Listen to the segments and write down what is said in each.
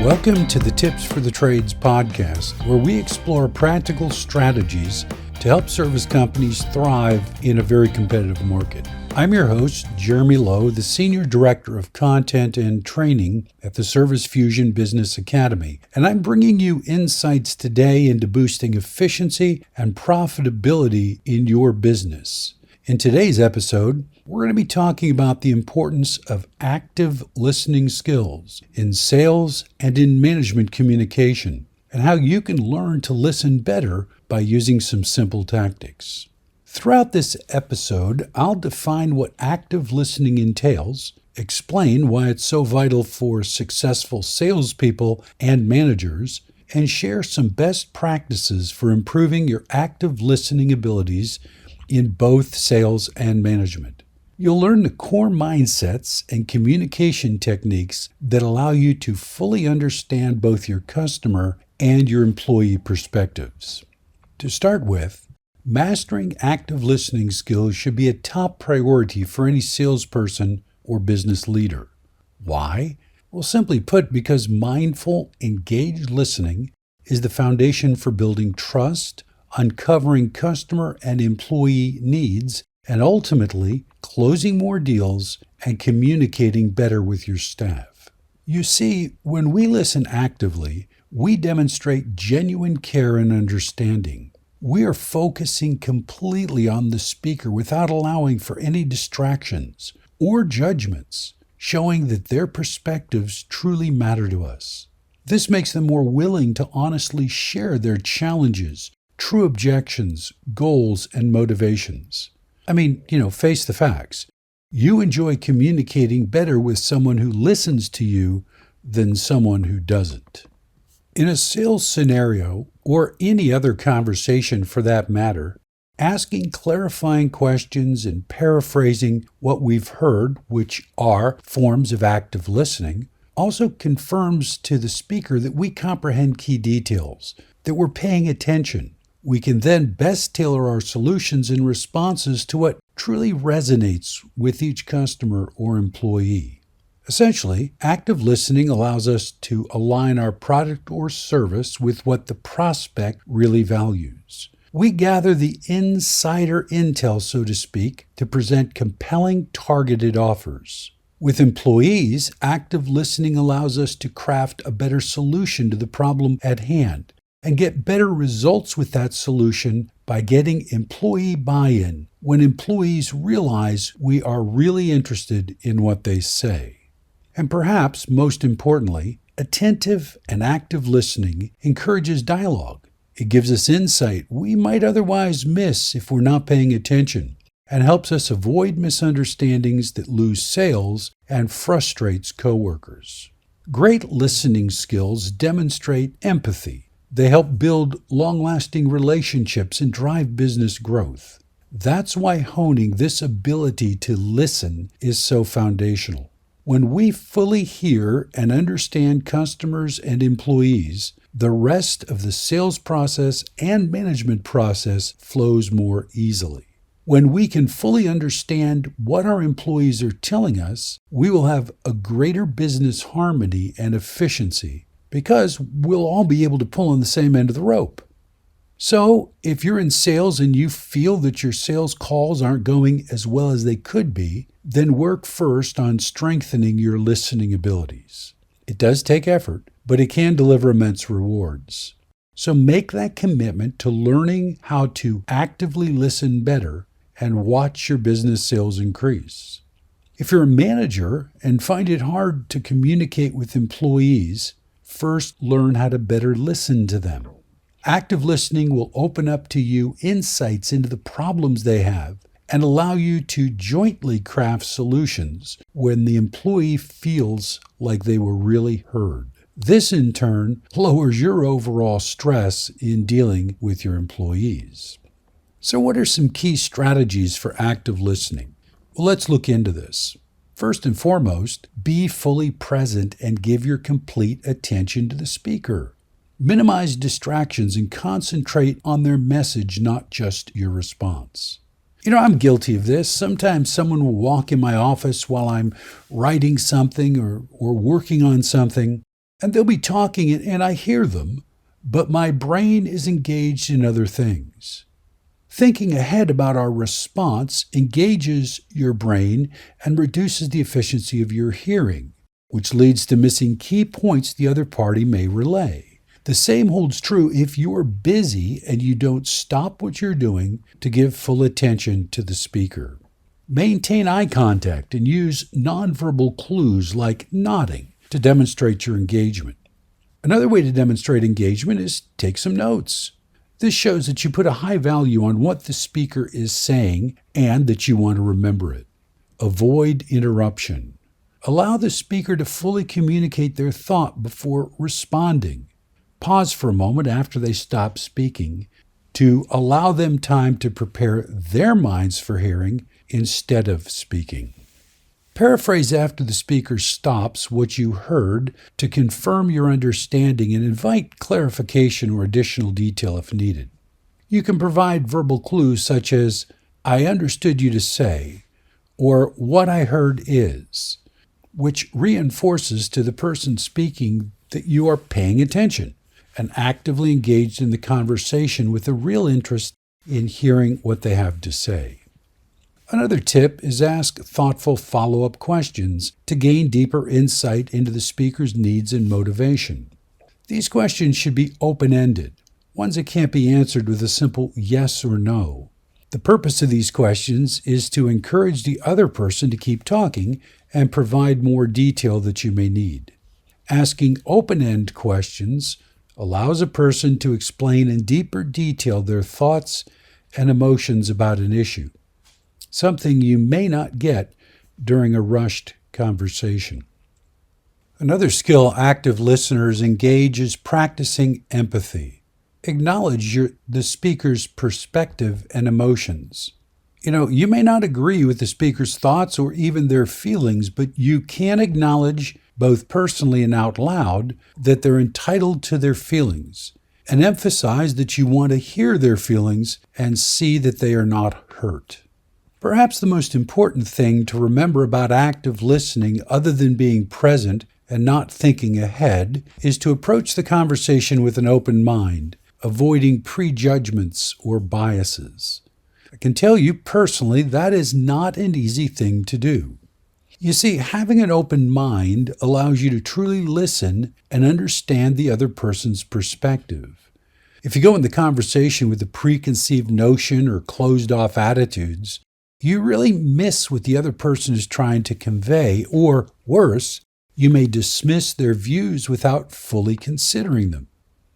Welcome to the Tips for the Trades podcast, where we explore practical strategies to help service companies thrive in a very competitive market. I'm your host, Jeremy Lowe, the Senior Director of Content and Training at the Service Fusion Business Academy, and I'm bringing you insights today into boosting efficiency and profitability in your business. In today's episode, we're going to be talking about the importance of active listening skills in sales and in management communication, and how you can learn to listen better by using some simple tactics. Throughout this episode, I'll define what active listening entails, explain why it's so vital for successful salespeople and managers, and share some best practices for improving your active listening abilities in both sales and management. You'll learn the core mindsets and communication techniques that allow you to fully understand both your customer and your employee perspectives. To start with, mastering active listening skills should be a top priority for any salesperson or business leader. Why? Well, simply put, because mindful, engaged listening is the foundation for building trust, uncovering customer and employee needs, and ultimately closing more deals and communicating better with your staff. You see, when we listen actively, we demonstrate genuine care and understanding. We are focusing completely on the speaker without allowing for any distractions or judgments, showing that their perspectives truly matter to us. This makes them more willing to honestly share their challenges, true objections, goals, and motivations. Face the facts. You enjoy communicating better with someone who listens to you than someone who doesn't. In a sales scenario, or any other conversation for that matter, asking clarifying questions and paraphrasing what we've heard, which are forms of active listening, also confirms to the speaker that we comprehend key details, that we're paying attention. We can then best tailor our solutions and responses to what truly resonates with each customer or employee. Essentially, active listening allows us to align our product or service with what the prospect really values. We gather the insider intel, so to speak, to present compelling targeted offers. With employees, active listening allows us to craft a better solution to the problem at hand, and get better results with that solution by getting employee buy-in when employees realize we are really interested in what they say. And perhaps most importantly, attentive and active listening encourages dialogue. It gives us insight we might otherwise miss if we're not paying attention, and helps us avoid misunderstandings that lose sales and frustrates coworkers. Great listening skills demonstrate empathy. They help build long-lasting relationships and drive business growth. That's why honing this ability to listen is so foundational. When we fully hear and understand customers and employees, the rest of the sales process and management process flows more easily. When we can fully understand what our employees are telling us, we will have a greater business harmony and efficiency, because we'll all be able to pull on the same end of the rope. So, if you're in sales and you feel that your sales calls aren't going as well as they could be, then work first on strengthening your listening abilities. It does take effort, but it can deliver immense rewards. So make that commitment to learning how to actively listen better and watch your business sales increase. If you're a manager and find it hard to communicate with employees, first, learn how to better listen to them. Active listening will open up to you insights into the problems they have and allow you to jointly craft solutions when the employee feels like they were really heard. This, in turn, lowers your overall stress in dealing with your employees. So what are some key strategies for active listening? Well, let's look into this. First and foremost, be fully present and give your complete attention to the speaker. Minimize distractions and concentrate on their message, not just your response. I'm guilty of this. Sometimes someone will walk in my office while I'm writing something or working on something, And they'll be talking and I hear them, but my brain is engaged in other things. Thinking ahead about our response engages your brain and reduces the efficiency of your hearing, which leads to missing key points the other party may relay. The same holds true if you're busy and you don't stop what you're doing to give full attention to the speaker. Maintain eye contact and use nonverbal clues like nodding to demonstrate your engagement. Another way to demonstrate engagement is take some notes. This shows that you put a high value on what the speaker is saying and that you want to remember it. Avoid interruption. Allow the speaker to fully communicate their thought before responding. Pause for a moment after they stop speaking to allow them time to prepare their minds for hearing instead of speaking. Paraphrase after the speaker stops what you heard to confirm your understanding and invite clarification or additional detail if needed. You can provide verbal clues such as, "I understood you to say," or "what I heard is," which reinforces to the person speaking that you are paying attention and actively engaged in the conversation with a real interest in hearing what they have to say. Another tip is ask thoughtful follow-up questions to gain deeper insight into the speaker's needs and motivation. These questions should be open-ended, ones that can't be answered with a simple yes or no. The purpose of these questions is to encourage the other person to keep talking and provide more detail that you may need. Asking open-end questions allows a person to explain in deeper detail their thoughts and emotions about an issue, something you may not get during a rushed conversation. Another skill active listeners engage is practicing empathy. Acknowledge the speaker's perspective and emotions. You may not agree with the speaker's thoughts or even their feelings, but you can acknowledge, both personally and out loud, that they're entitled to their feelings, and emphasize that you want to hear their feelings and see that they are not hurt. Perhaps the most important thing to remember about active listening, other than being present and not thinking ahead, is to approach the conversation with an open mind, avoiding prejudgments or biases. I can tell you personally that is not an easy thing to do. You see, having an open mind allows you to truly listen and understand the other person's perspective. If you go in the conversation with a preconceived notion or closed-off attitudes, you really miss what the other person is trying to convey, or worse, you may dismiss their views without fully considering them.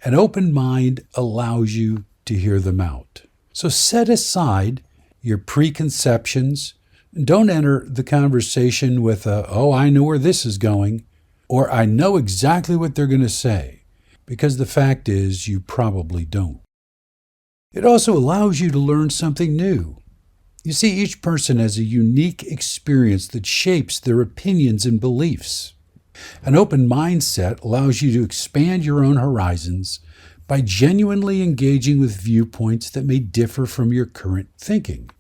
An open mind allows you to hear them out. So set aside your preconceptions. Don't enter the conversation with "oh, I know where this is going," or "I know exactly what they're going to say," because the fact is you probably don't. It also allows you to learn something new. You see, each person has a unique experience that shapes their opinions and beliefs. An open mindset allows you to expand your own horizons by genuinely engaging with viewpoints that may differ from your current thinking.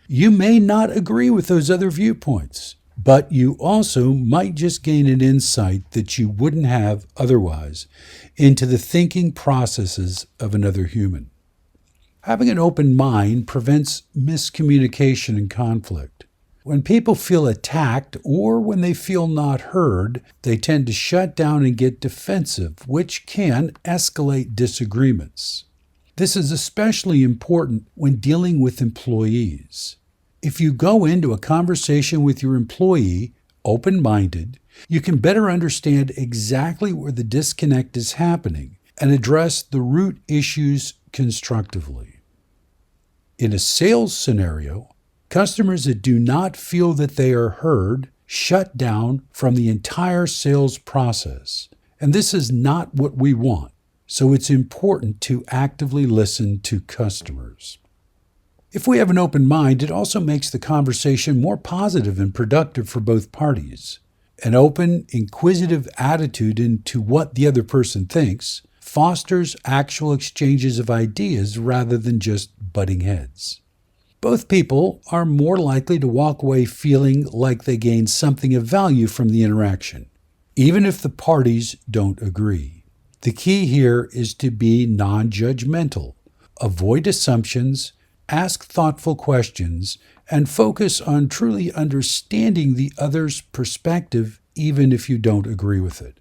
You may not agree with those other viewpoints, but you also might just gain an insight that you wouldn't have otherwise into the thinking processes of another human. Having an open mind prevents miscommunication and conflict. When people feel attacked or when they feel not heard, they tend to shut down and get defensive, which can escalate disagreements. This is especially important when dealing with employees. If you go into a conversation with your employee open-minded, you can better understand exactly where the disconnect is happening and address the root issues constructively. In a sales scenario, customers that do not feel that they are heard shut down from the entire sales process. And this is not what we want. So it's important to actively listen to customers. If we have an open mind, it also makes the conversation more positive and productive for both parties. An open, inquisitive attitude into what the other person thinks fosters actual exchanges of ideas rather than just butting heads. Both people are more likely to walk away feeling like they gained something of value from the interaction. even if the parties don't agree. The key here is to be non-judgmental, avoid assumptions, ask thoughtful questions, and focus on truly understanding the other's perspective even if you don't agree with it.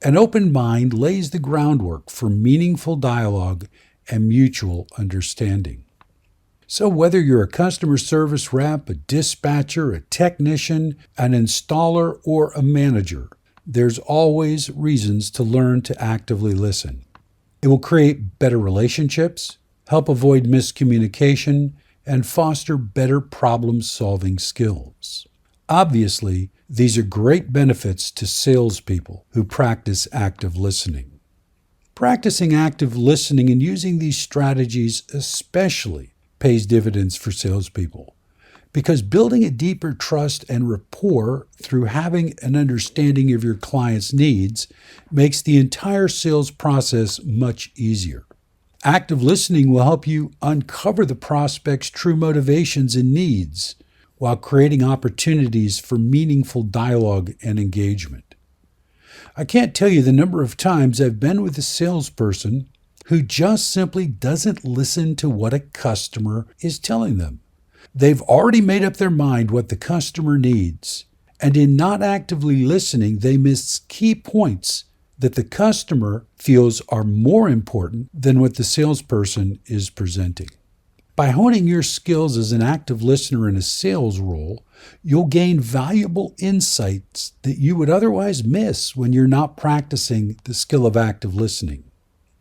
An open mind lays the groundwork for meaningful dialogue and mutual understanding. So whether you're a customer service rep, a dispatcher, a technician, an installer, or a manager, there's always reasons to learn to actively listen. It will create better relationships, help avoid miscommunication, and foster better problem-solving skills. Obviously, these are great benefits to salespeople who practice active listening. Practicing active listening and using these strategies especially pays dividends for salespeople, because building a deeper trust and rapport through having an understanding of your client's needs makes the entire sales process much easier. Active listening will help you uncover the prospect's true motivations and needs while creating opportunities for meaningful dialogue and engagement. I can't tell you the number of times I've been with a salesperson who just simply doesn't listen to what a customer is telling them. They've already made up their mind what the customer needs, and in not actively listening, they miss key points that the customer feels are more important than what the salesperson is presenting. By honing your skills as an active listener in a sales role, you'll gain valuable insights that you would otherwise miss when you're not practicing the skill of active listening.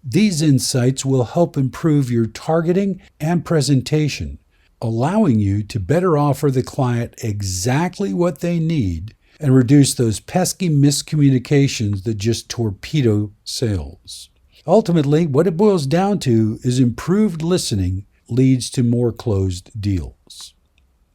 These insights will help improve your targeting and presentation, allowing you to better offer the client exactly what they need and reduce those pesky miscommunications that just torpedo sales. Ultimately, what it boils down to is improved listening leads to more closed deals.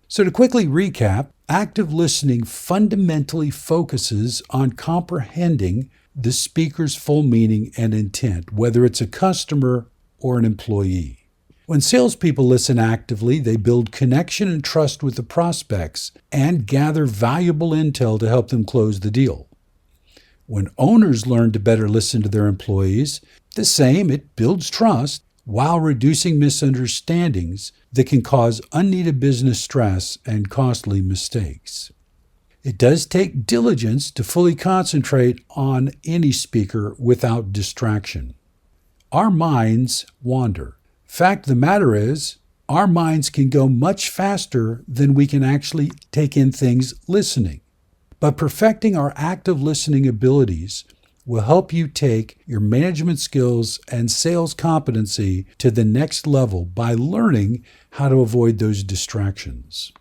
So to quickly recap, active listening fundamentally focuses on comprehending the speaker's full meaning and intent, whether it's a customer or an employee. When salespeople listen actively, they build connection and trust with the prospects and gather valuable intel to help them close the deal. When owners learn to better listen to their employees, it builds trust while reducing misunderstandings that can cause unneeded business stress and costly mistakes. It does take diligence to fully concentrate on any speaker without distraction. Our minds wander. Fact of the matter is, our minds can go much faster than we can actually take in things listening. But perfecting our active listening abilities will help you take your management skills and sales competency to the next level by learning how to avoid those distractions.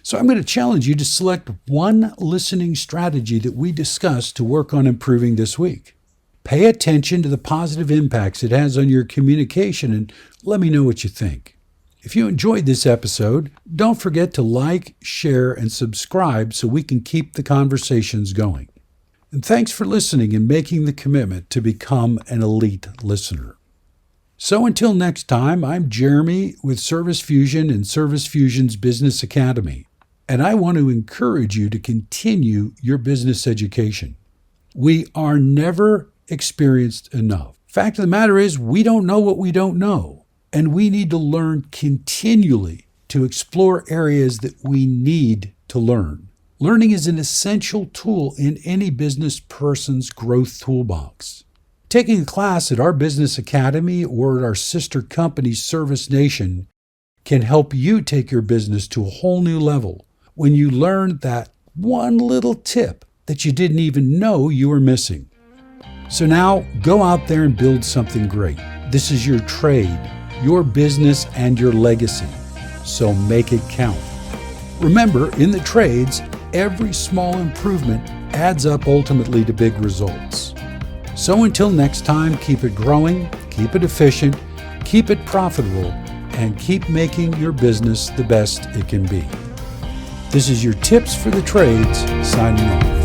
So I'm going to challenge you to select one listening strategy that we discussed to work on improving this week. Pay attention to the positive impacts it has on your communication and let me know what you think. If you enjoyed this episode, don't forget to like, share, and subscribe so we can keep the conversations going. And thanks for listening and making the commitment to become an elite listener. So until next time, I'm Jeremy with Service Fusion and Service Fusion's Business Academy, and I want to encourage you to continue your business education. We are never experienced enough. Fact of the matter is, we don't know what we don't know, and we need to learn continually to explore areas that we need to learn. Learning is an essential tool in any business person's growth toolbox. Taking a class at our Business Academy or at our sister company, Service Nation, can help you take your business to a whole new level when you learn that one little tip that you didn't even know you were missing. So now, go out there and build something great. This is your trade, your business, and your legacy. So make it count. Remember, in the trades, every small improvement adds up ultimately to big results. So until next time, keep it growing, keep it efficient, keep it profitable, and keep making your business the best it can be. This is your Tips for the Trades, signing off.